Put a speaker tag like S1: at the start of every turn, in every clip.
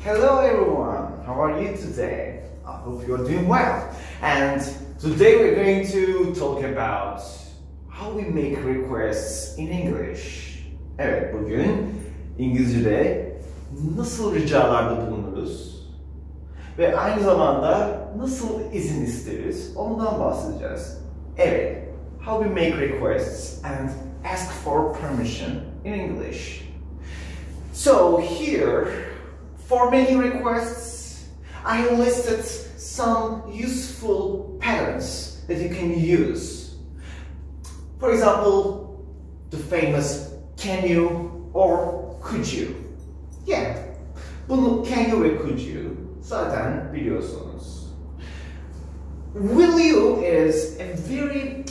S1: Hello everyone, how are you today? I hope you're doing well. And today we're going to talk about how we make requests in English. Evet, bugün İngilizce'de nasıl ricalarda bulunuruz ve aynı zamanda nasıl izin isteriz ondan bahsedeceğiz. Evet, how we make requests and ask for permission in English. So here, for making requests, I have listed some useful patterns that you can use. For example, the famous can you or could you. Yeah, bunu can you ve could you zaten biliyorsunuz. Will you is a very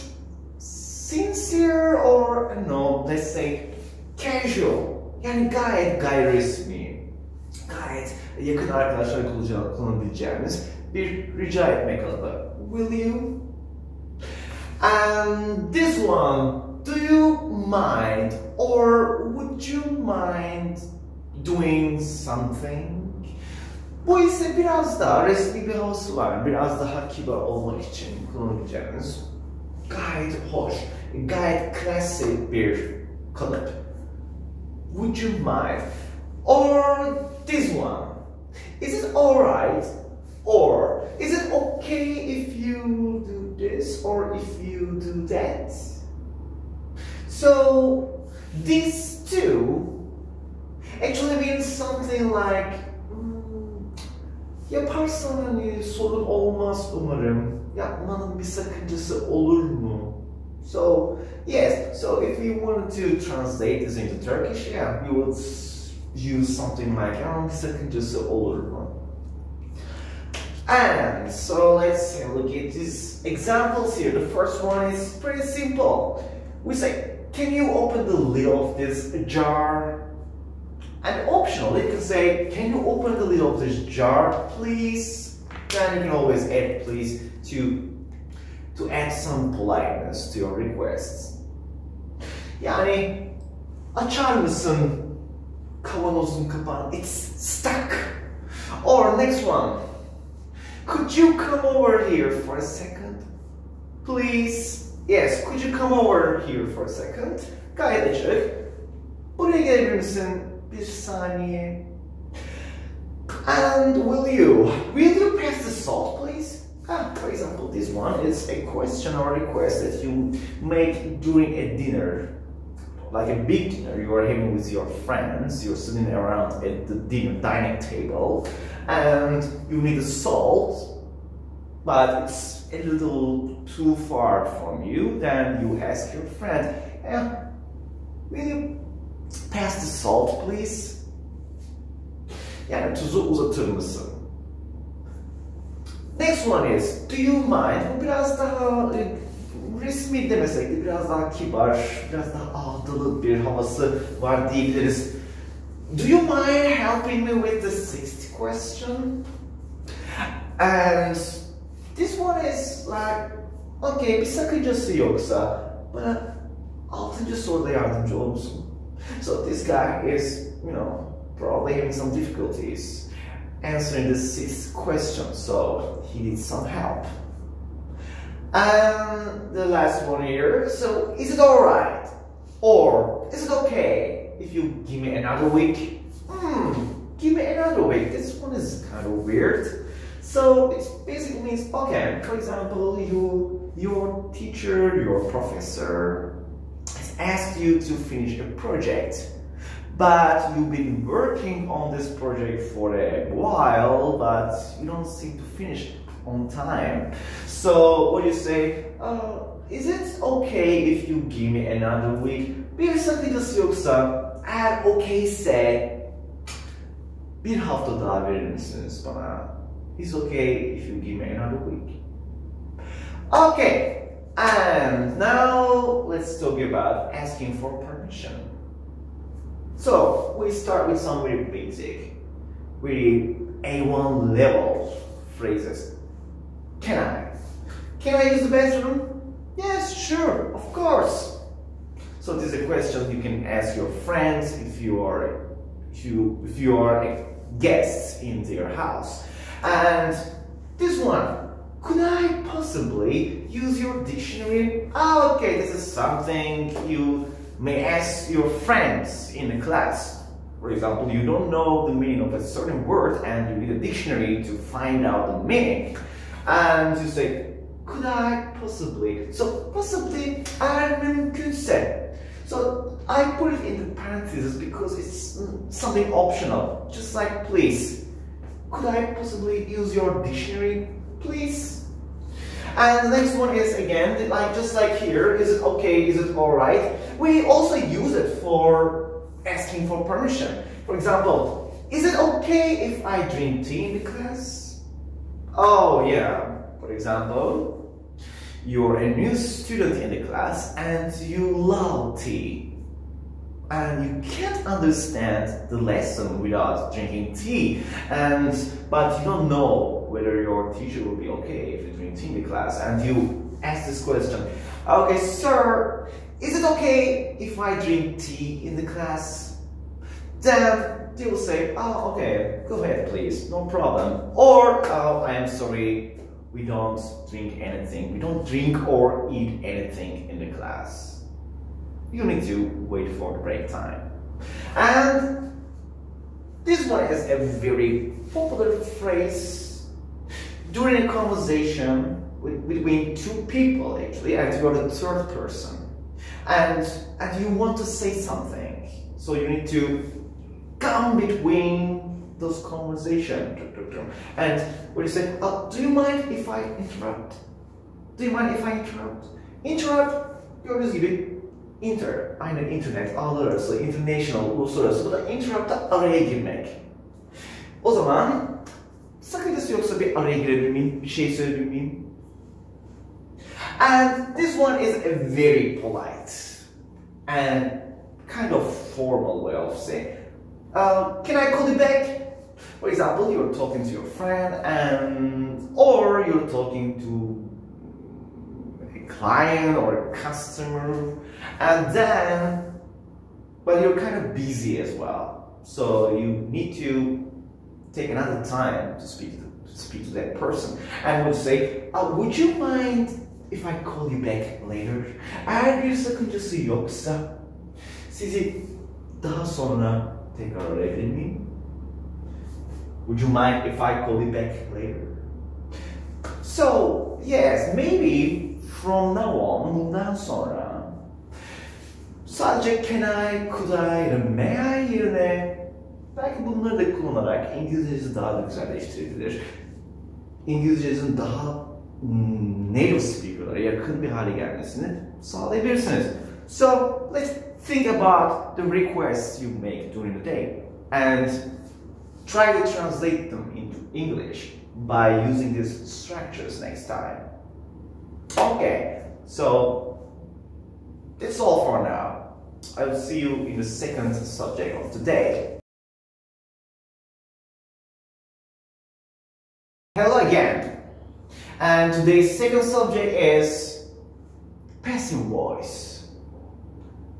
S1: sincere or no, let's say casual. Yani gayet gayri resmi, gayet yakın arkadaşlar kullanabileceğimiz bir rica etme kalıbı. Will you? And this one, do you mind or would you mind doing something? Bu ise biraz daha resmi bir havası var, biraz daha kibar olmak için kullanabileceğimiz gayet hoş, gayet klasik bir kalıp. Would you mind? Or this one. Is it alright? Or is it okay if you do this or if you do that? So these two actually means something like yaparsan hani sorun olmaz umarım. Yapmanın bir sakıncası olur mu? So yes, so if we wanted to translate this into Turkish, yeah, we would use something like bir sakıncası olur mu? And so let's look at these examples here. The first one is pretty simple. We say, can you open the lid of this jar? And optional, you can say, can you open the lid of this jar, please? Then you can always add please to add some politeness to your requests. Yani açar mısın kavanozun kapağını? It's stuck. Or next one. Could you come over here for a second? Please. Yes, could you come over here for a second? Gayet açık. Buraya gelebilir misin? Bir saniye. And will you pass the salt, please? For example, this one is a question or request that you make during a dinner. Like a big dinner you are having with your friends, you're sitting around at the dining table, and you need the salt, but it's a little too far from you. Then you ask your friend, will you pass the salt, please? Yani tuzu uzatır mısın? Next one is, do you mind? Bu biraz daha resmi demesek de biraz daha kibar, biraz daha ağdalı bir havası var diyebiliriz. Do you mind helping me with the 60th question? And this one is like, okay, bir sakıncası yoksa bana 6. soruda yardımcı olur musun? So this guy is, probably having some difficulties answering the 6th question, so he needs some help. And the last one here, so is it alright? Or is it okay if you give me another week? Give me another week. This one is kind of weird. So it basically means, okay, for example, your teacher, your professor has asked you to finish a project. But you've been working on this project for a while, but you don't seem to finish it on time. So what do you say? Is it okay if you give me another week? Bir sakıncası yoksa, eğer okeyse bir hafta daha verir misiniz bana? It's okay if you give me another week. Okay, and now let's talk about asking for permission. So we start with some very basic, very A1 level phrases. Can I use the bathroom? Yes, sure, of course. So this is a question you can ask your friends if you are guests in their house. And this one, could I possibly use your dictionary? Ah, okay, this is something you may ask your friends in the class. For example, you don't know the meaning of a certain word and you need a dictionary to find out the meaning. And you say, could I possibly? So possibly, eğer mümkünse. So I put it in the parentheses because it's something optional. Just like please. Could I possibly use your dictionary, please? And the next one is again, like just like here, is it okay, is it alright? We also use it for asking for permission. For example, is it okay if I drink tea in the class? Oh yeah. For example, you're a new student in the class and you love tea. And you can't understand the lesson without drinking tea. But you don't know whether your teacher will be okay if you drink tea in the class. And you ask this question, okay, sir, is it okay if I drink tea in the class? Then they will say, oh, okay, go ahead, please, no problem. Or, oh, I am sorry, we don't drink anything. We don't drink or eat anything in the class. You need to wait for the break time. And this one is a very popular phrase during a conversation between two people actually, and you're the third person. And you want to say something. So you need to come between those conversations. And when you say, oh, do you mind if I interrupt? Do you mind if I interrupt? Interrupt, gördüğünüz gibi aynen internet, ağlar arası, international, uluslararası. Bu da interrupt'a araya girmek. O zaman sakıncası yoksa bir araya girebilir miyim? Bir şey söyleyebilir miyim? And this one is a very polite and kind of formal way of saying, can I call you back? For example, you're talking to your friend or you're talking to a client or a customer, and then, but you're kind of busy as well. So you need to take another time to speak to that person and would say, would you mind if I call you back later? Eğer bir sakıncası yoksa sizi daha sonra tekrar arayabilir miyim? Would you mind if I call you back later? So, yes, maybe from now on, bundan sonra sadece can I, could I, may I yerine belki bunları da kullanarak İngilizcenizi daha da güzelleştirebilir. İngilizcenizin daha native speaker'lara yakın bir hale gelmesini sağlayabilirsiniz. So, let's think about the requests you make during the day and try to translate them into English by using these structures next time. Okay, so that's all for now. I will see you in the second subject of today. Hello again. And today's second subject is passive voice.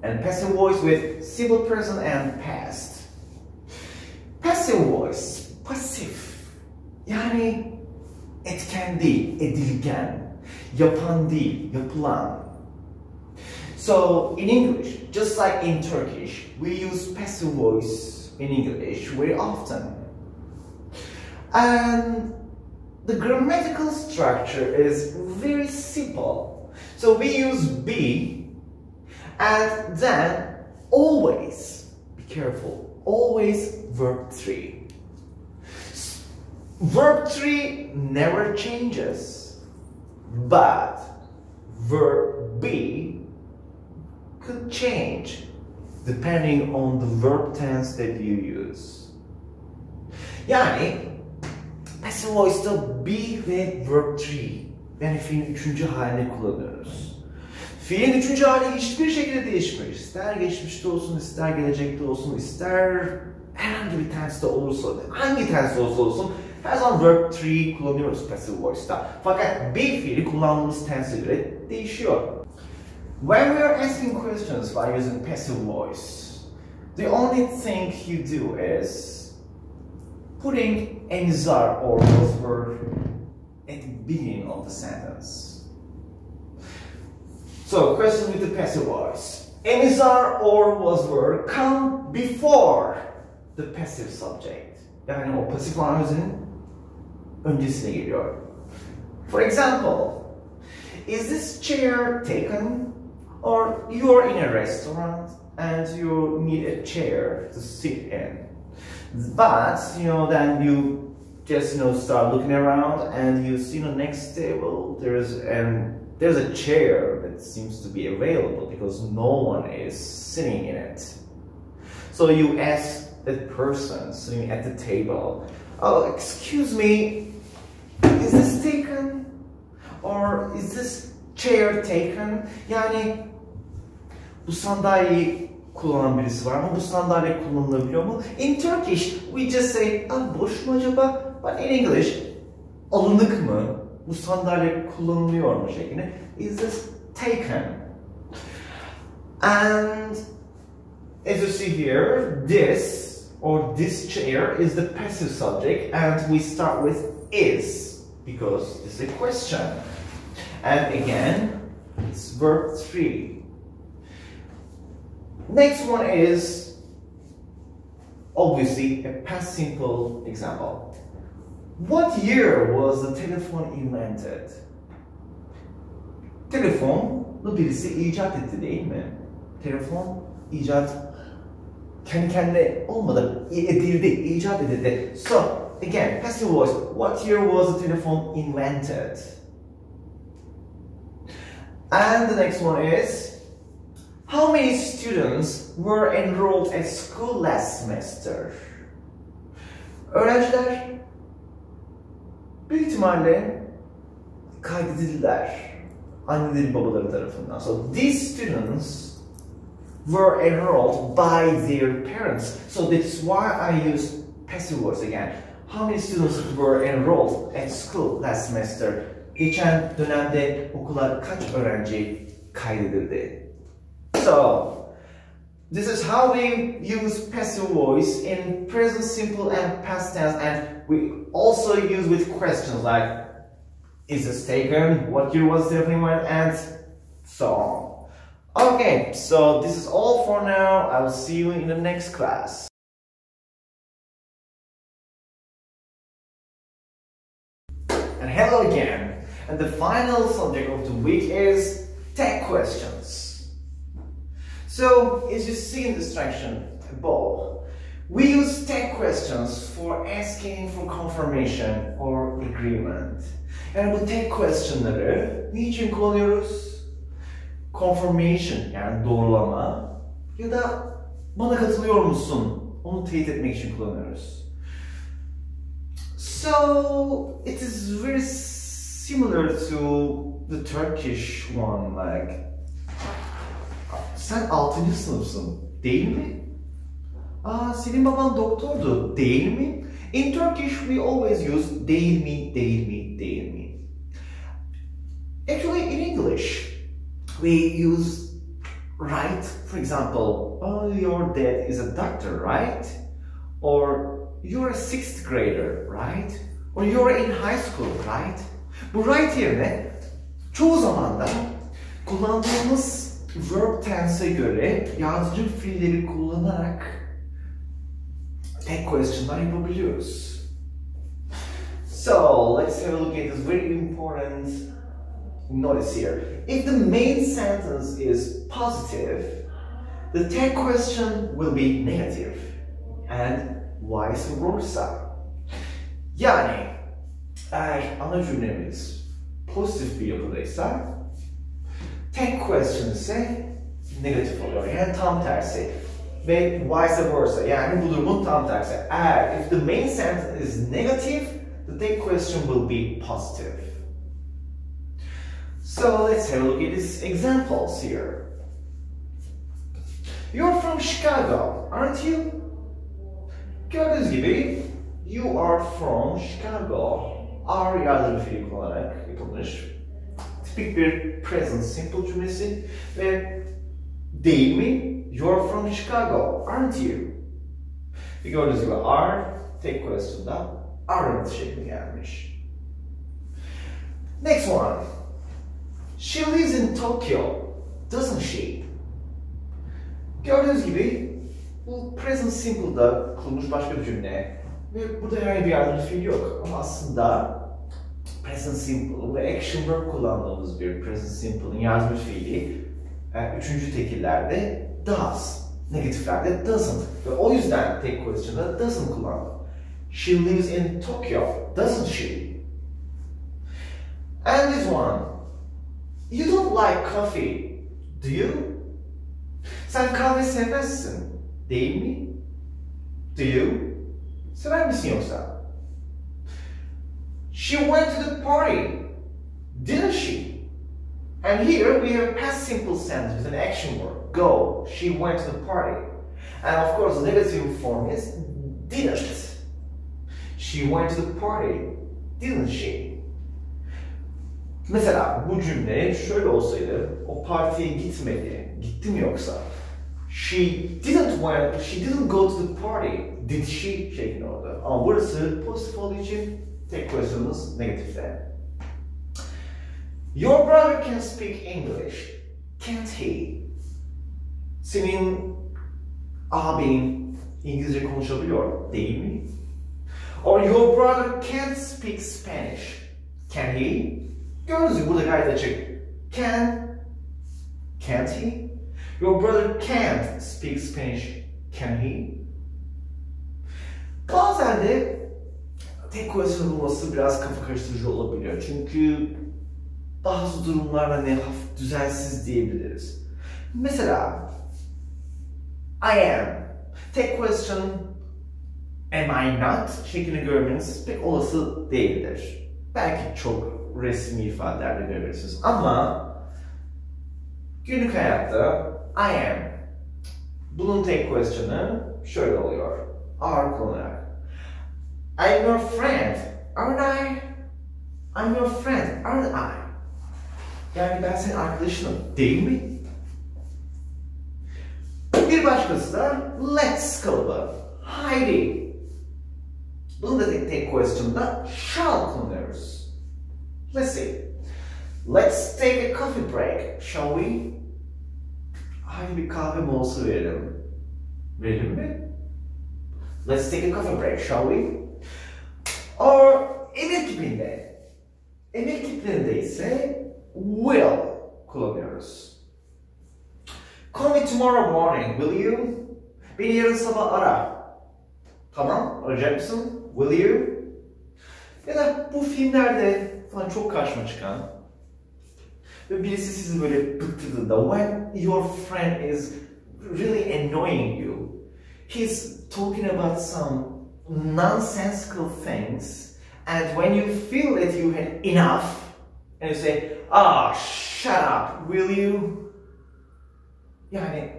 S1: And passive voice with simple present and past. Passive voice, pasif. Yani etken değil, edilgen. Yapan değil, yapılan. So in English, just like in Turkish, we use passive voice in English very often. And the grammatical structure is very simple. So we use be and then always, be careful, always verb 3. Verb 3 never changes, but verb be could change depending on the verb tense that you use. Yani passive voice'da be ve verb 3 yani fiilin üçüncü halini kullanıyoruz. Fiilin üçüncü hali hiçbir şekilde değişmiyor. İster geçmişte olsun, ister gelecekte olsun, ister herhangi bir tenste olursa, hangi tenste olsun her zaman verb 3 kullanıyoruz passive voice'da. Fakat be fiili kullandığımız tense göre değişiyor. When we are asking questions by using passive voice, the only thing you do is putting is are or was were at the beginning of the sentence. So, question with the passive voice. Is are or was were come before the passive subject. Yani o pasif anözünün öncesine geliyor. For example, is this chair taken? Or you're in a restaurant and you need a chair to sit in. But, then you just, start looking around and you see the next table, there's a chair that seems to be available because no one is sitting in it. So you ask that person sitting at the table, oh, excuse me, is this taken? Or is this chair taken? Yani bu sandalyeyi kullanan birisi var mı? Bu sandalye kullanılabiliyor mu? In Turkish, we just say, boş mu acaba? But in English, alınık mı? Bu sandalye kullanılıyor mu şeklinde? Is this taken? And as you see here, this chair is the passive subject, and we start with is because it's a question. And again, it's verb 3. Next one is obviously a past simple example. What year was the telephone invented? Telefonu birisi icat etti değil mi? Telefon icat kendi kendine olmadı, edildi, icat edildi. So again, passive voice. What year was the telephone invented? And the next one is, how many students were enrolled at school last semester? Öğrenciler büyük ihtimalle kaydedildiler anneleri babaları tarafından. So these students were enrolled by their parents. So that's why I use passive voice again. How many students were enrolled at school last semester? Geçen dönemde okula kaç öğrenci kaydedildi? So, this is how we use passive voice in present simple and past tense, and we also use with questions like, is this taken? What year was the implement? And so on. Okay, so this is all for now. I will see you in the next class. And hello again. And the final subject of the week is tag questions. So, as you see in the instruction above, we use tag questions for asking for confirmation or agreement. Yani bu tag question'ları niçin kullanıyoruz? Confirmation, yani doğrulama ya da bana katılıyor musun? Onu teyit etmek için kullanıyoruz. So, it is very similar to the Turkish one, like, sen 6. sınıfsın, değil mi? Senin baban doktordu, değil mi? In Turkish, we always use değil mi, değil mi, değil mi. Actually, in English, we use right. For example, your dad is a doctor, right? Or you're a 6th grader, right? Or you're in high school, right? Bu right yerine çoğu zaman da kullandığımız verb tense'e göre yazıcı fiilleri kullanarak tag question'lar yapabiliyoruz. So, let's have a look at this very important notice here. If the main sentence is positive, the tag question will be negative, and vice versa. Yani eğer ana cümlemiz pozitif bir yapıdaysa, tag question ise negatif oluyor. Yani tam tersi. Ve vice versa. Yani bu durumun tam tersi. Eğer if the main sentence is negative, the tag question will be positive. So let's have a look at these examples here. You're from Chicago, aren't you? Gördüğünüz gibi, you are from Chicago. Are yardımcı fiil kullanarak yapılmış tipik bir present simple cümlesi ve değil mi? You're from Chicago, aren't you? Gördüğünüz gibi are tek question'da aren't şekli gelmiş. Next one. She lives in Tokyo, doesn't she? Gördüğünüz gibi bu present simple'da kurulmuş başka bir cümle ve burada herhangi bir yardımcı fiil yok ama aslında present simple ve action verb kullandığımız bir present simple'ın yardımcı fiili üçüncü tekillerde does, negatiflerde doesn't ve o yüzden tek question'da doesn't kullandım. She lives in Tokyo, doesn't she? And this one. You don't like coffee, do you? Sen kahve sevmezsin, değil mi? Do you? Sever misin yoksa? She went to the party, didn't she? And here we have a past simple sentence with an action word. Go. She went to the party. And of course, the negative form is didn't. She went to the party, didn't she? Mesela bu cümle şöyle olsaydı, o partiye gitmedi, gitti mi yoksa? She didn't go to the party, did she şeklinde oldu. Ama burası pozitif olduğu için tek question'ımız negatifte. Your brother can speak English, can't he? Senin abin İngilizce konuşabiliyor, değil mi? Or your brother can't speak Spanish, can he? Gördüğünüz gibi burada gayet açık. Can't he? Your brother can't speak Spanish, can he? Bazen de tek question bulması biraz kafa karıştırıcı olabiliyor. Çünkü bazı durumlarda hafif düzensiz diyebiliriz. Mesela I am. Tek question am I not şeklini görmeniz pek olası değildir. Belki çok resmi ifadelerde görebilirsiniz ama günlük hayatta I am. Bunun tek question'ı şöyle oluyor. Are kullanarak. I'm your friend, aren't I? I'm your friend, aren't I? Yani ben senin arkadaşınım, değil mi? Bir başkası da let's kalıbı. Haydi. Bunun da tek question'da shall kullanıyoruz. Let's see. Let's take a coffee break, shall we? Haydi bir kahve molası verelim. Verelim mi? Let's take a coffee break, shall we? Or emir kipinde. Emir kiplerinde ise will kullanıyoruz. Call me tomorrow morning, will you? Beni yarın sabah ara. Tamam, arayacak mısın? Will you? Ya da bu filmlerde falan çok karşıma çıkan ve birisi sizi böyle bıktırdığında when your friend is really annoying you, he's talking about some nonsensical things and when you feel that you had enough and you say, shut up, will you? Yani,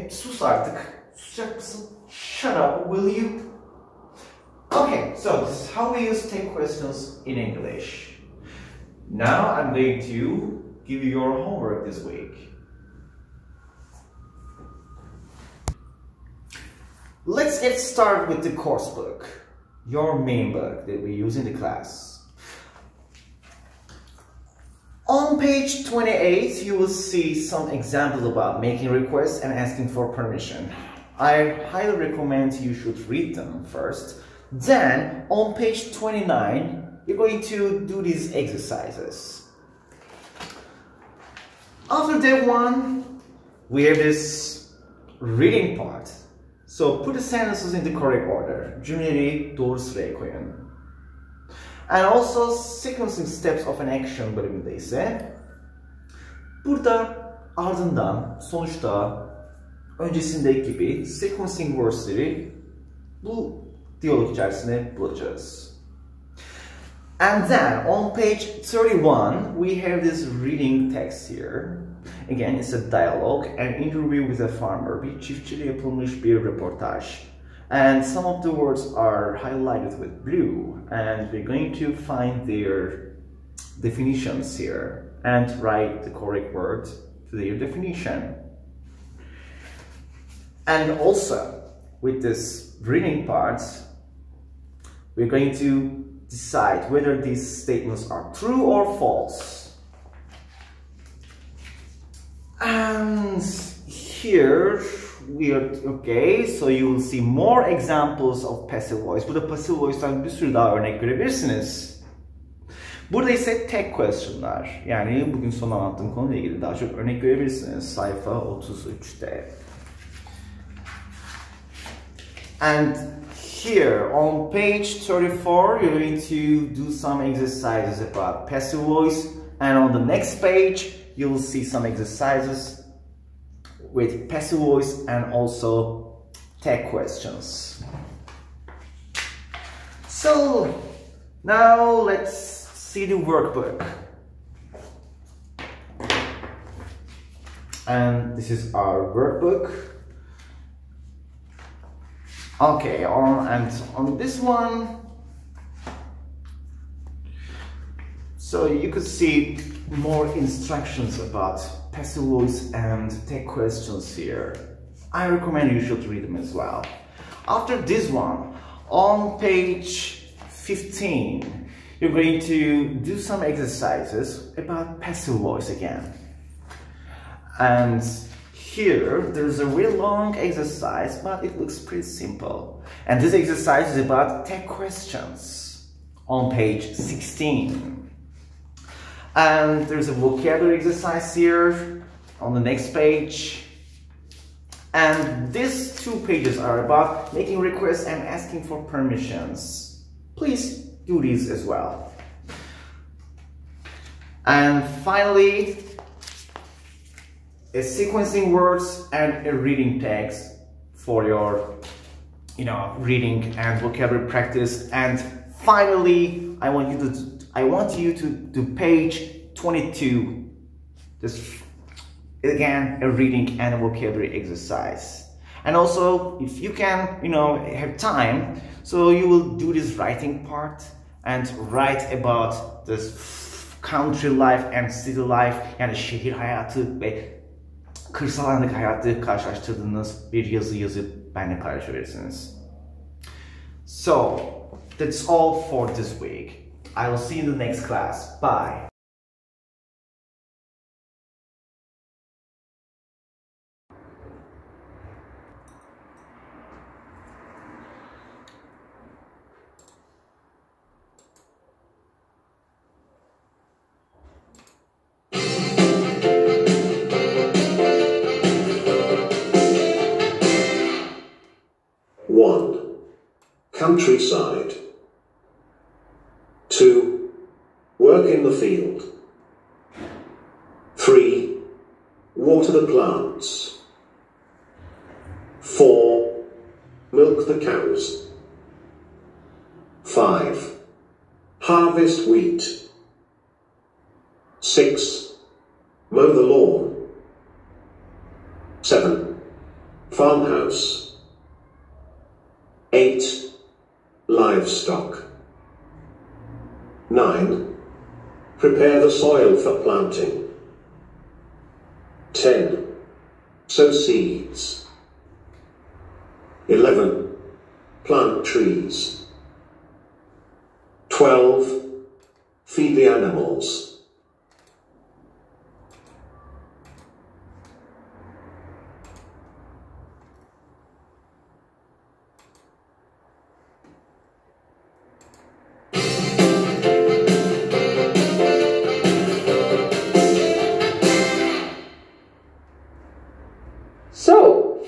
S1: sus artık. Susacak mısın? Shut up, will you? Okay, so this is how we use take questions in English. Now I'm going to give you your homework this week. Let's get started with the course book, your main book that we use in the class. On page 28, you will see some examples about making requests and asking for permission. I highly recommend you should read them first. Then, on page 29, you're going to do these exercises. After that one, we have this reading part. So, put the sentences in the correct order. Cümleleri doğru sıraya koyun. And also, sequencing steps of an action bölümünde ise burada ardından, sonuçta, öncesindeki gibi sequencing words'leri bu diyalog içerisinde bulacağız. And then, on page 31, we have this reading text here. Again, it's a dialogue, an interview with a farmer. Bir çiftçiyle yapılmış bir röportaj. And some of the words are highlighted with blue, and we're going to find their definitions here and write the correct word to their definition. And also, with this reading part, We're going to decide whether these statements are true or false. And here we are, okay, so you will see more examples of passive voice. Burada passive voice'tan bir sürü daha örnek görebilirsiniz. Burada ise tek question'lar. Yani bugün son anlattığım konuyla ilgili daha çok örnek görebilirsiniz. Sayfa 33'te. And here on page 34, you're going to do some exercises about passive voice. And on the next page, you will see some exercises with passive voice and also tag questions. So now let's see the workbook. And this is our workbook. Okay, on this one, so you could see more instructions about passive voice and tag questions here. I recommend you should read them as well. After this one, on page 15, you're going to do some exercises about passive voice again. And here, there's a really long exercise, but it looks pretty simple. And this exercise is about tag questions on page 16. And there's a vocabulary exercise here on the next page. And these two pages are about making requests and asking for permissions. Please do these as well. And finally, a sequencing words and a reading tags for your, reading and vocabulary practice. And finally, I want you to do page 22. This again a reading and a vocabulary exercise. And also, if you can, have time, so you will do this writing part and write about this country life and city life, yani şehir hayatı ve kırsal alandaki hayatı karşılaştırdığınız bir yazı yazıp benimle paylaşabilirsiniz. So, that's all for this week. I will see you in the next class. Bye.
S2: Countryside. 2. Work in the field. 3. Water the plants. 4. Milk the cows. 5. Harvest wheat. 6. Mow the lawn. 7. Farmhouse. 8. Livestock. 9. Prepare the soil for planting. 10. Sow seeds. 11. Plant trees. 12. Feed the animals.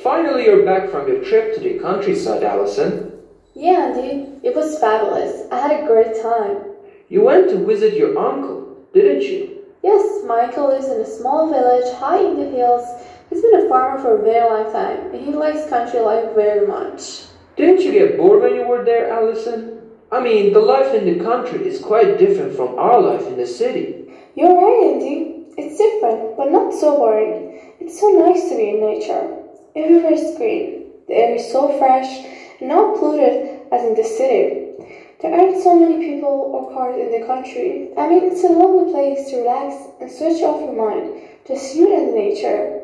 S3: Finally, you're back from your trip to the countryside, Allison.
S4: Yeah, Andy. It was fabulous. I had a great time.
S3: You went to visit your uncle, didn't you?
S4: Yes, my uncle lives in a small village high in the hills. He's been a farmer for a very long time, and he likes country life very much.
S3: Didn't you get bored when you were there, Allison? I mean, the life in the country is quite different from our life in the city.
S4: You're right, Andy. It's different, but not so boring. It's so nice to be in nature. Everywhere is green. The air is so fresh and not polluted as in the city. There aren't so many people or cars in the country. I mean, it's a lovely place to relax and switch off your mind, just you and nature.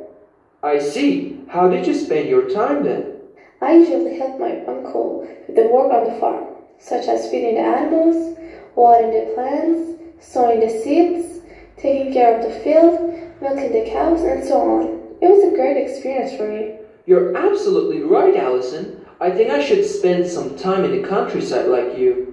S3: I see. How did you spend your time then?
S4: I usually help my uncle with the work on the farm. such as feeding the animals, watering the plants, sowing the seeds, taking care of the field, milking the cows, and so on. It was a great experience for me.
S3: You're absolutely right, Allison. I think I should spend some time in the countryside like you.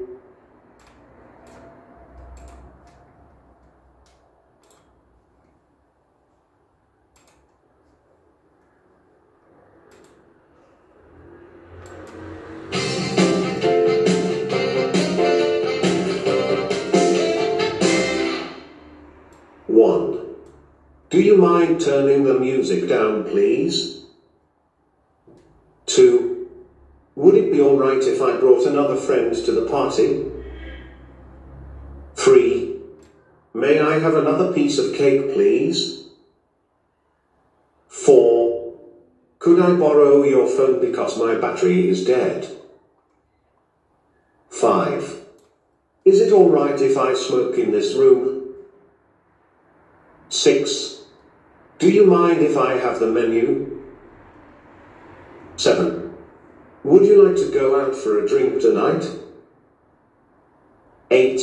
S2: Do you mind turning the music down, please? 2. Would it be alright if I brought another friend to the party? 3. May I have another piece of cake, please? 4. Could I borrow your phone because my battery is dead? 5. Is it alright if I smoke in this room? 6. Do you mind if I have the menu? 7. Would you like to go out for a drink tonight? 8.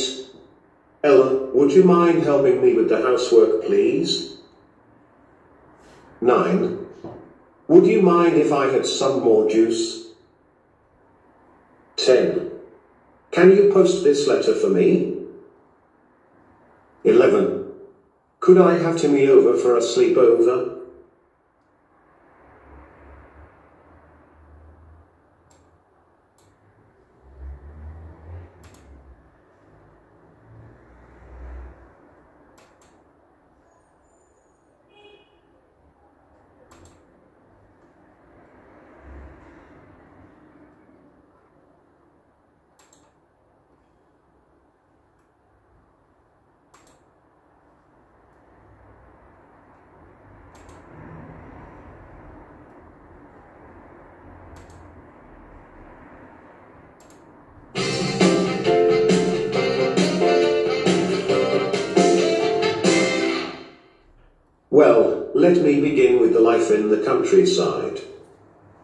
S2: Ella, would you mind helping me with the housework, please? 9. Would you mind if I had some more juice? 10. Can you post this letter for me? 11. Could I have Timmy over for a sleepover? Well, let me begin with the life in the countryside.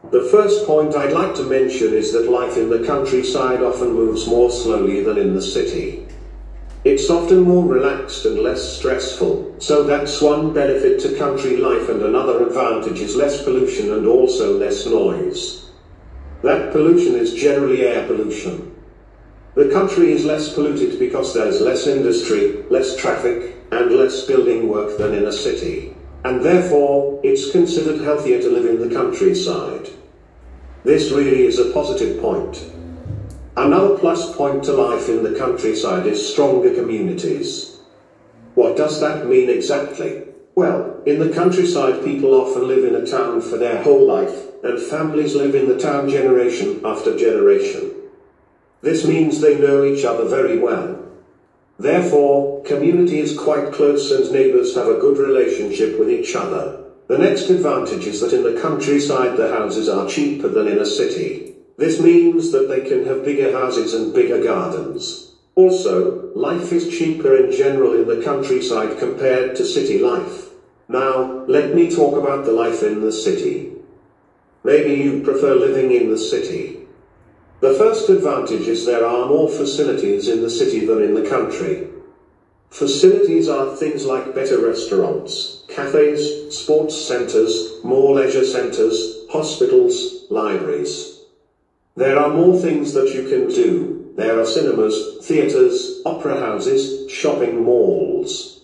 S2: The first point I'd like to mention is that life in the countryside often moves more slowly than in the city. It's often more relaxed and less stressful, so that's one benefit to country life, and another advantage is less pollution and also less noise. That pollution is generally air pollution. The country is less polluted because there's less industry, less traffic, and less building work than in a city, and therefore it's considered healthier to live in the countryside. This really is a positive point. Another plus point to life in the countryside is stronger communities. What does that mean exactly? Well, in the countryside people often live in a town for their whole life, and families live in the town generation after generation. This means they know each other very well. Therefore, community is quite close and neighbours have a good relationship with each other. The next advantage is that in the countryside the houses are cheaper than in a city. This means that they can have bigger houses and bigger gardens. Also, life is cheaper in general in the countryside compared to city life. Now, let me talk about the life in the city. Maybe you prefer living in the city. The first advantage is there are more facilities in the city than in the country. Facilities are things like better restaurants, cafes, sports centres, more leisure centres, hospitals, libraries. There are more things that you can do. There are cinemas, theatres, opera houses, shopping malls.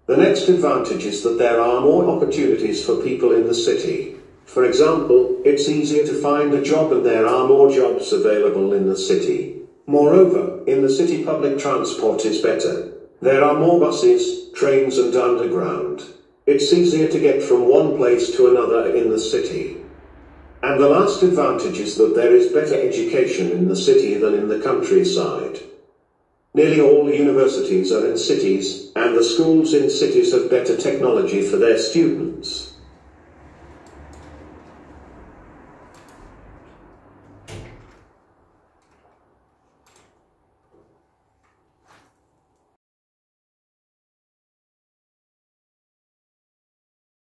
S2: The next advantage is that there are more opportunities for people in the city. For example, it's easier to find a job and there are more jobs available in the city. Moreover, in the city public transport is better. There are more buses, trains and underground. It's easier to get from one place to another in the city. And the last advantage is that there is better education in the city than in the countryside. Nearly all universities are in cities, and the schools in cities have better technology for their students.